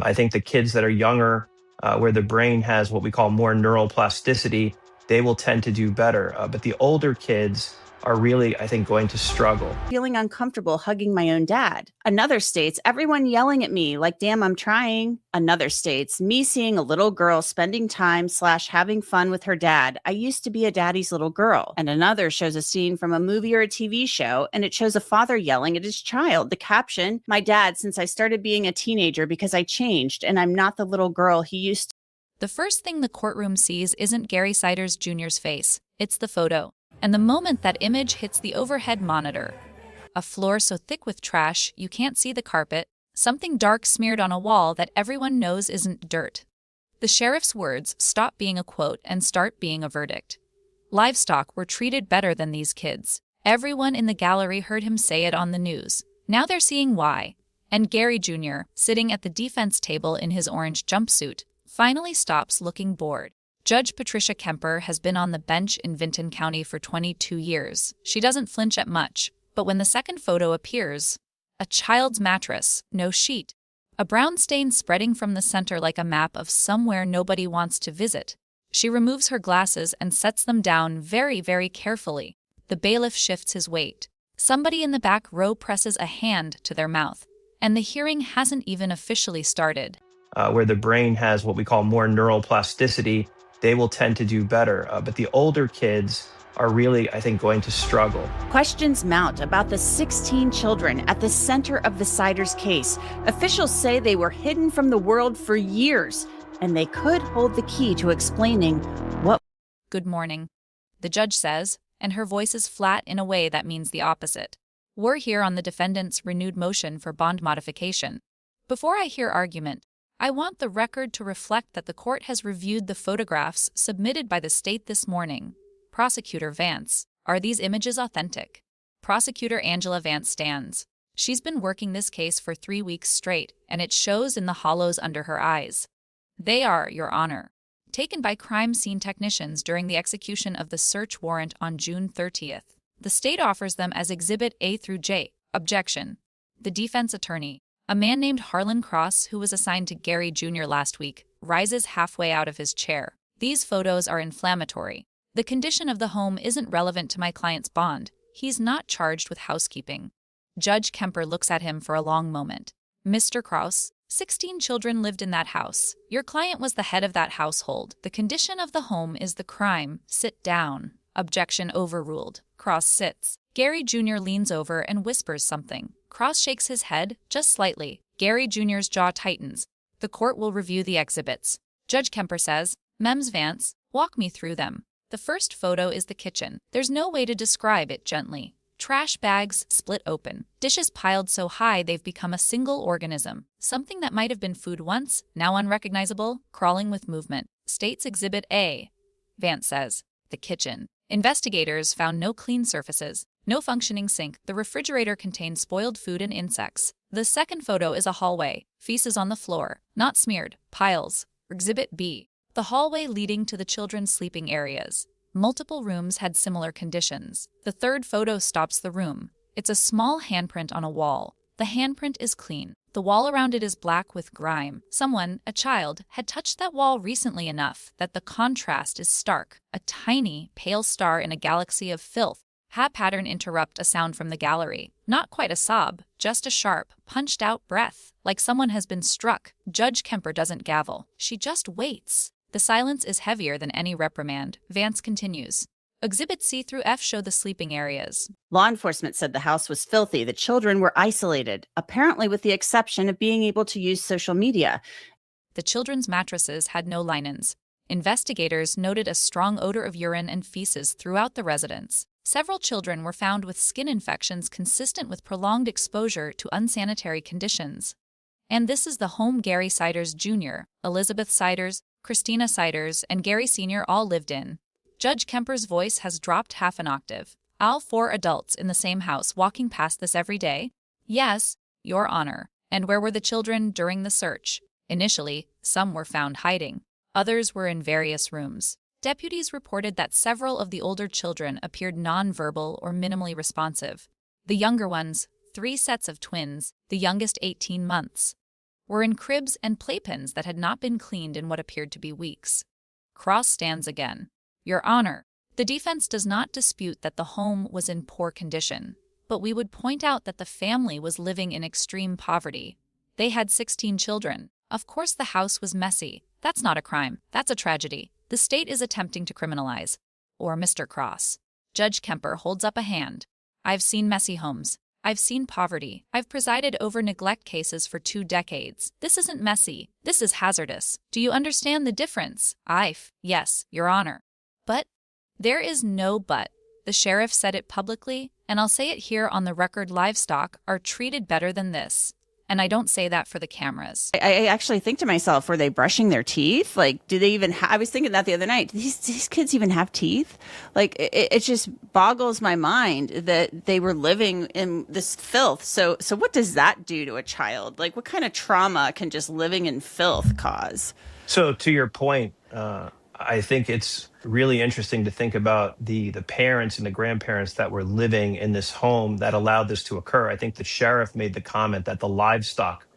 I think the kids that are younger, where the brain has what we call more neural plasticity, they will tend to do better. But the older kids are really, I think, going to struggle. Feeling uncomfortable hugging my own dad. Another states, everyone yelling at me like, damn, I'm trying. Another states, me seeing a little girl spending time / having fun with her dad. I used to be a daddy's little girl. And another shows a scene from a movie or a TV show, and it shows a father yelling at his child. The caption, my dad since I started being a teenager because I changed and I'm not the little girl he used to. The first thing the courtroom sees isn't Gary Siders Jr.'s face, it's the photo. And the moment that image hits the overhead monitor, a floor so thick with trash you can't see the carpet, something dark smeared on a wall that everyone knows isn't dirt. The sheriff's words stop being a quote and start being a verdict. Livestock were treated better than these kids. Everyone in the gallery heard him say it on the news. Now they're seeing why. And Gary Jr., sitting at the defense table in his orange jumpsuit, finally stops looking bored. Judge Patricia Kemper has been on the bench in Vinton County for 22 years. She doesn't flinch at much, but when the second photo appears, a child's mattress, no sheet, a brown stain spreading from the center like a map of somewhere nobody wants to visit. She removes her glasses and sets them down very, very carefully. The bailiff shifts his weight. Somebody in the back row presses a hand to their mouth, and the hearing hasn't even officially started. Where the brain has what we call more neural plasticity, they will tend to do better. But the older kids are really, I think, going to struggle. Questions mount about the 16 children at the center of the Siders case. Officials say they were hidden from the world for years, and they could hold the key to explaining what. Good morning, the judge says, and her voice is flat in a way that means the opposite. We're here on the defendant's renewed motion for bond modification. Before I hear argument, I want the record to reflect that the court has reviewed the photographs submitted by the state this morning. Prosecutor Vance, are these images authentic? Prosecutor Angela Vance stands. She's been working this case for 3 weeks straight, and it shows in the hollows under her eyes. They are, Your Honor, taken by crime scene technicians during the execution of the search warrant on June 30th. The state offers them as Exhibit A through J. Objection. The defense attorney, a man named Harlan Cross, who was assigned to Gary Jr. last week, rises halfway out of his chair. These photos are inflammatory. The condition of the home isn't relevant to my client's bond. He's not charged with housekeeping. Judge Kemper looks at him for a long moment. Mr. Cross, 16 children lived in that house. Your client was the head of that household. The condition of the home is the crime. Sit down. Objection overruled. Cross sits. Gary Jr. leans over and whispers something. Cross shakes his head, just slightly. Gary Jr.'s jaw tightens. The court will review the exhibits. Judge Kemper says, Mems Vance, walk me through them. The first photo is the kitchen. There's no way to describe it gently. Trash bags split open. Dishes piled so high they've become a single organism. Something that might have been food once, now unrecognizable, crawling with movement. State's Exhibit A. Vance says, the kitchen. Investigators found no clean surfaces, no functioning sink. The refrigerator contained spoiled food and insects. The second photo is a hallway. Feces on the floor, not smeared, piles. Exhibit B. The hallway leading to the children's sleeping areas. Multiple rooms had similar conditions. The third photo stops the room. It's a small handprint on a wall. The handprint is clean. The wall around it is black with grime. Someone, a child, had touched that wall recently enough that the contrast is stark. A tiny, pale star in a galaxy of filth. Pattern interrupt a sound from the gallery. Not quite a sob, just a sharp, punched-out breath, like someone has been struck. Judge Kemper doesn't gavel. She just waits. The silence is heavier than any reprimand. Vance continues. Exhibits C through F show the sleeping areas. Law enforcement said the house was filthy. The children were isolated, apparently with the exception of being able to use social media. The children's mattresses had no linens. Investigators noted a strong odor of urine and feces throughout the residence. Several children were found with skin infections consistent with prolonged exposure to unsanitary conditions. And this is the home Gary Siders Jr., Elizabeth Siders, Christina Siders, and Gary Sr. all lived in. Judge Kemper's voice has dropped half an octave. All 4 adults in the same house walking past this every day? Yes, Your Honor. And where were the children during the search? Initially, some were found hiding. Others were in various rooms. Deputies reported that several of the older children appeared nonverbal or minimally responsive. The younger ones, 3 sets of twins, the youngest 18 months. were in cribs and playpens that had not been cleaned in what appeared to be weeks. Cross stands again. Your Honor, the defense does not dispute that the home was in poor condition, but we would point out that the family was living in extreme poverty. They had 16 children. Of course the house was messy. That's not a crime. That's a tragedy. The state is attempting to criminalize. Or Mr. Cross. Judge Kemper holds up a hand. I've seen messy homes. I've seen poverty. I've presided over neglect cases for 2 decades. This isn't messy. This is hazardous. Do you understand the difference? Yes, Your Honor. But there is no but. The sheriff said it publicly, and I'll say it here on the record. Livestock are treated better than this. And I don't say that for the cameras. I actually think to myself, were they brushing their teeth? Like, do they even I was thinking that the other night. Do these kids even have teeth? Like, it just boggles my mind that they were living in this filth. So what does that do to a child? Like, what kind of trauma can just living in filth cause? So to your point, I think it's really interesting to think about the parents and the grandparents that were living in this home that allowed this to occur. I think the sheriff made the comment that the livestock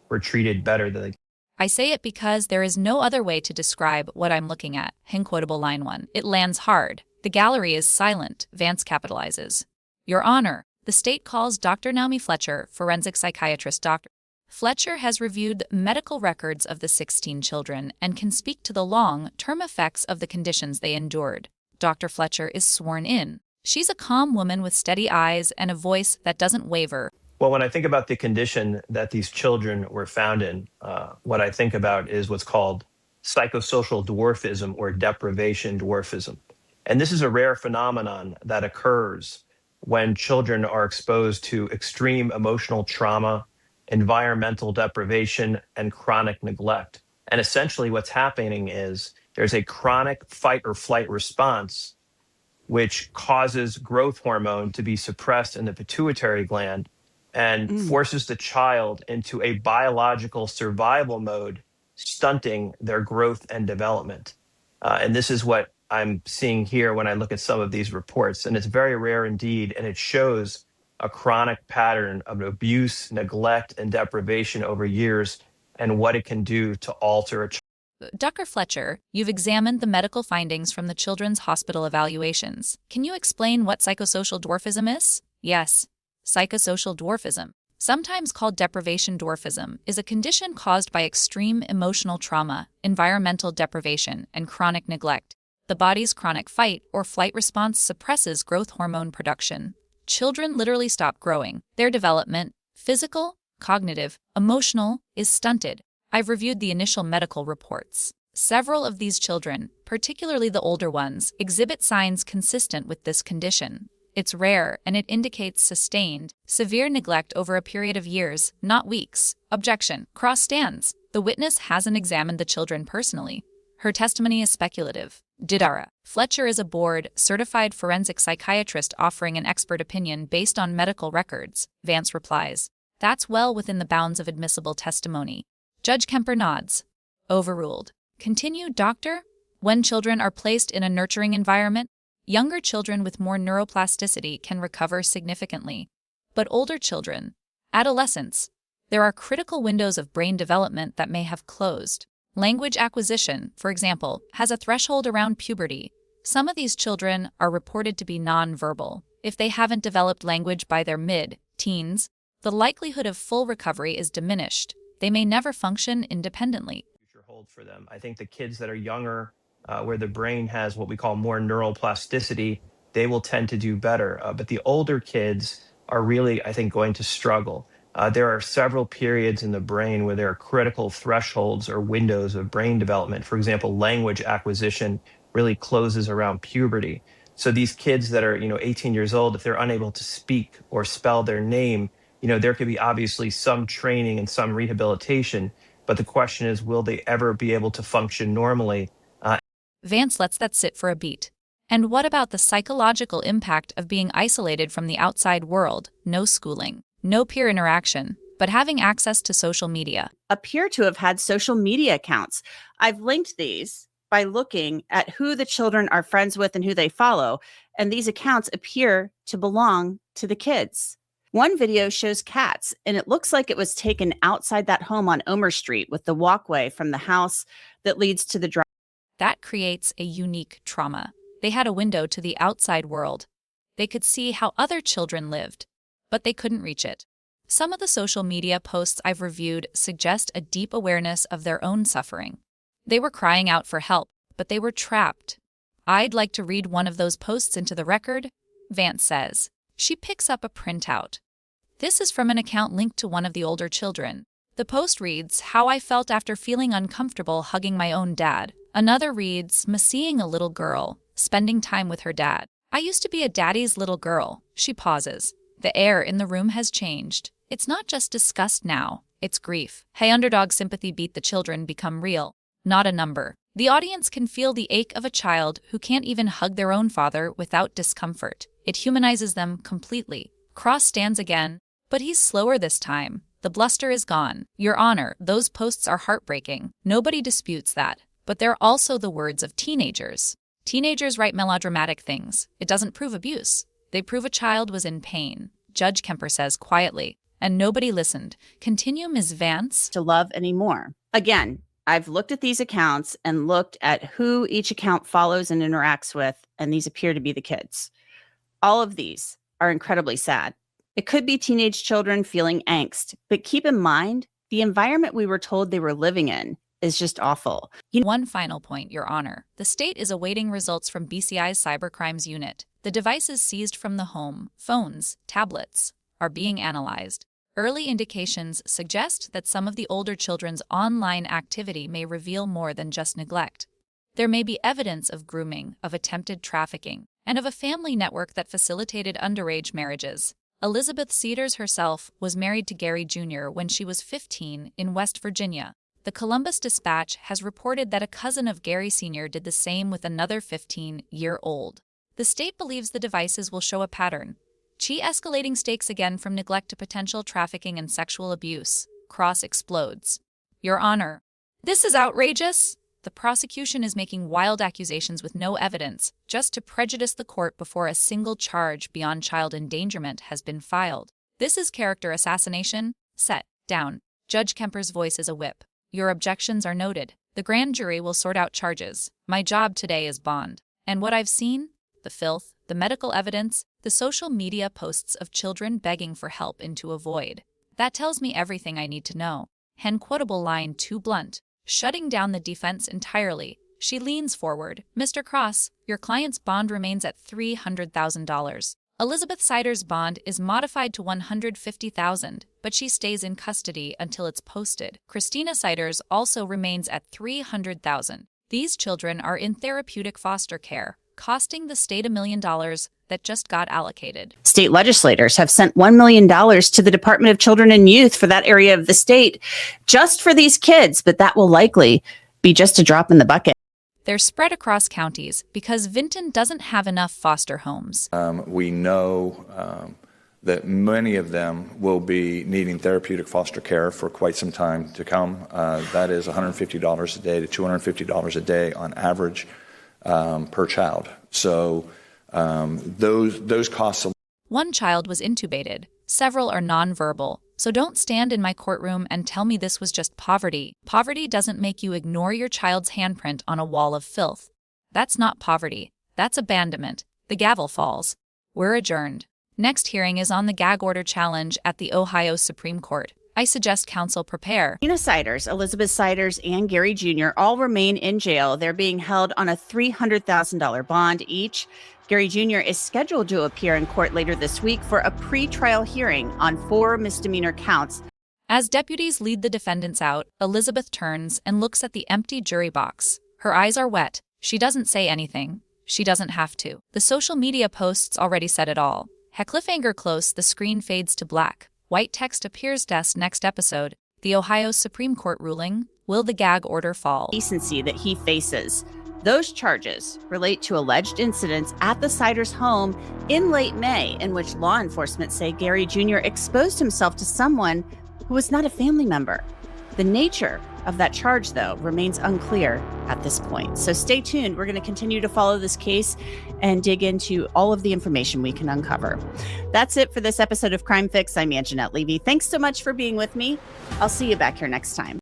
were treated better than I say it because there is no other way to describe what I'm looking at. Quotable line 1. It lands hard. The gallery is silent. Vance capitalizes. Your Honor, the state calls Dr. Naomi Fletcher, forensic psychiatrist doctor. Fletcher has reviewed medical records of the 16 children and can speak to the long-term effects of the conditions they endured. Dr. Fletcher is sworn in. She's a calm woman with steady eyes and a voice that doesn't waver. Well, when I think about the condition that these children were found in, what I think about is what's called psychosocial dwarfism or deprivation dwarfism. And this is a rare phenomenon that occurs when children are exposed to extreme emotional trauma, environmental deprivation, and chronic neglect. And essentially what's happening is there's a chronic fight or flight response which causes growth hormone to be suppressed in the pituitary gland and forces the child into a biological survival mode, stunting their growth and development. And this is what I'm seeing here when I look at some of these reports. And it's very rare indeed, and it shows a chronic pattern of abuse, neglect, and deprivation over years and what it can do to alter a child. Dr. Fletcher, you've examined the medical findings from the children's hospital evaluations. Can you explain what psychosocial dwarfism is? Yes. Psychosocial dwarfism, sometimes called deprivation dwarfism, is a condition caused by extreme emotional trauma, environmental deprivation, and chronic neglect. The body's chronic fight or flight response suppresses growth hormone production. Children literally stop growing. Their development, physical, cognitive, emotional, is stunted. I've reviewed the initial medical reports. Several of these children, particularly the older ones, exhibit signs consistent with this condition. It's rare, and it indicates sustained, severe neglect over a period of years, not weeks. Objection. Cross stands. The witness hasn't examined the children personally. Her testimony is speculative. Didara. Fletcher is a board-certified forensic psychiatrist offering an expert opinion based on medical records. Vance replies. That's well within the bounds of admissible testimony. Judge Kemper nods. Overruled. Continue, doctor. When children are placed in a nurturing environment, younger children with more neuroplasticity can recover significantly. But older children, adolescents, there are critical windows of brain development that may have closed. Language acquisition, for example, has a threshold around puberty. Some of these children are reported to be nonverbal. If they haven't developed language by their mid-teens, the likelihood of full recovery is diminished. They may never function independently. Future hold for them. I think the kids that are younger, where the brain has what we call more neuroplasticity, they will tend to do better. But the older kids are really, I think, going to struggle. There are several periods in the brain where there are critical thresholds or windows of brain development. For example, language acquisition really closes around puberty. So these kids that are, 18 years old, if they're unable to speak or spell their name, there could be obviously some training and some rehabilitation. But the question is, will they ever be able to function normally? Vance lets that sit for a beat. And what about the psychological impact of being isolated from the outside world? No schooling, no peer interaction, but having access to social media. Appear to have had social media accounts. I've linked these by looking at who the children are friends with and who they follow, and these accounts appear to belong to the kids. One video shows cats, and it looks like it was taken outside that home on Omer Street with the walkway from the house that leads to the drive. That creates a unique trauma. They had a window to the outside world. They could see how other children lived, but they couldn't reach it. Some of the social media posts I've reviewed suggest a deep awareness of their own suffering. They were crying out for help, but they were trapped. I'd like to read one of those posts into the record, Vance says. She picks up a printout. This is from an account linked to one of the older children. The post reads, "How I felt after feeling uncomfortable hugging my own dad." Another reads, "Seeing a little girl, spending time with her dad. I used to be a daddy's little girl." She pauses. The air in the room has changed. It's not just disgust now, it's grief. Hey, underdog sympathy beat the children become real, not a number. The audience can feel the ache of a child who can't even hug their own father without discomfort. It humanizes them completely. Cross stands again, but he's slower this time. The bluster is gone. Your Honor, those posts are heartbreaking. Nobody disputes that. But they're also the words of teenagers. Teenagers write melodramatic things. It doesn't prove abuse. They prove a child was in pain. Judge Kemper says quietly, and nobody listened. Continue, Ms. Vance. To love anymore. Again, I've looked at these accounts and looked at who each account follows and interacts with, and these appear to be the kids. All of these are incredibly sad. It could be teenage children feeling angst, but keep in mind, the environment we were told they were living in is just awful. One final point, Your Honor. The state is awaiting results from BCI's cybercrimes unit. The devices seized from the home, phones, tablets, are being analyzed. Early indications suggest that some of the older children's online activity may reveal more than just neglect. There may be evidence of grooming, of attempted trafficking, and of a family network that facilitated underage marriages. Elizabeth Cedars herself was married to Gary Jr. when she was 15 in West Virginia. The Columbus Dispatch has reported that a cousin of Gary Sr. did the same with another 15-year-old. The state believes the devices will show a pattern. Escalating stakes again from neglect to potential trafficking and sexual abuse. Cross explodes. Your Honor, this is outrageous. The prosecution is making wild accusations with no evidence, just to prejudice the court before a single charge beyond child endangerment has been filed. This is character assassination. Set down. Judge Kemper's voice is a whip. Your objections are noted. The grand jury will sort out charges. My job today is bond. And what I've seen? The filth, the medical evidence, the social media posts of children begging for help into a void. That tells me everything I need to know. Hen quotable line too blunt. Shutting down the defense entirely, she leans forward. Mr. Cross, your client's bond remains at $300,000. Elizabeth Siders' bond is modified to $150,000, but she stays in custody until it's posted. Christina Siders also remains at $300,000. These children are in therapeutic foster care, costing the state $1 million that just got allocated. State legislators have sent $1 million to the Department of Children and Youth for that area of the state just for these kids, but that will likely be just a drop in the bucket. They're spread across counties because Vinton doesn't have enough foster homes. We know that many of them will be needing therapeutic foster care for quite some time to come. That is $150 a day to $250 a day on average per child. So those costs. One child was intubated. Several are nonverbal. So don't stand in my courtroom and tell me this was just poverty. Poverty doesn't make you ignore your child's handprint on a wall of filth. That's not poverty. That's abandonment. The gavel falls. We're adjourned. Next hearing is on the gag order challenge at the Ohio Supreme Court. I suggest counsel prepare. Christina Siders, Elizabeth Siders, and Gary Jr. all remain in jail. They're being held on a $300,000 bond each. Gary Jr. is scheduled to appear in court later this week for a pre-trial hearing on 4 misdemeanor counts. As deputies lead the defendants out, Elizabeth turns and looks at the empty jury box. Her eyes are wet. She doesn't say anything. She doesn't have to. The social media posts already said it all. Cliffhanger close, the screen fades to black. White text appears next episode. The Ohio Supreme Court ruling. Will the gag order fall? Decency that he faces. Those charges relate to alleged incidents at the Siders' home in late May, in which law enforcement say Gary Jr. exposed himself to someone who was not a family member. The nature of that charge, though, remains unclear. at this point. So stay tuned. We're going to continue to follow this case and dig into all of the information we can uncover. That's it for this episode of Crime Fix. I'm Anjanette Levy. Thanks so much for being with me. I'll see you back here next time.